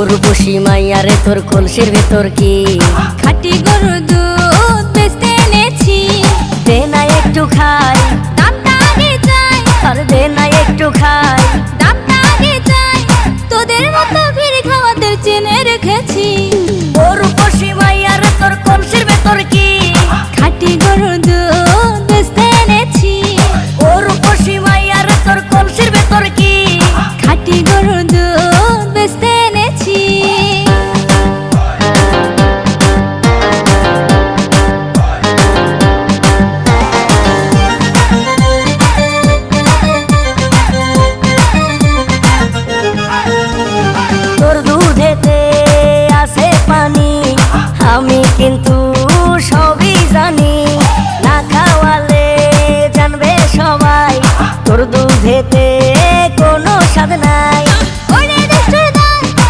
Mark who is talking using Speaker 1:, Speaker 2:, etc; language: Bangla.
Speaker 1: রূপসী মাইয়ারে তোর কলসির ভেতর কি
Speaker 2: খাঁটি গরুর দুধ বেচতে এনেছি।
Speaker 1: দে না একটু খাই,
Speaker 2: দামটা আগে চাই,
Speaker 1: আর দে না একটু খাই।
Speaker 2: দামটা আগে চাই, তোদের মতো ভিড় খাওয়াদের চেনে রেখেছি।
Speaker 1: ও রূপসী মাইয়ারে তোর কলসির ভেতর কি
Speaker 2: খাঁটি গরুর দুধ বেচতে এনেছি।
Speaker 1: ও রূপসী মাইয়ারে তোর কলসির ভেতর কি
Speaker 2: খাঁটি গরুর দুধ বেচতে এনেছি।
Speaker 1: তোর দুধেতে আছে পানি, আমি কিন্তু সবই জানি। না খাওয়ালে জানবে সবাই তোর দুধেতে কোনো স্বাদ নাই।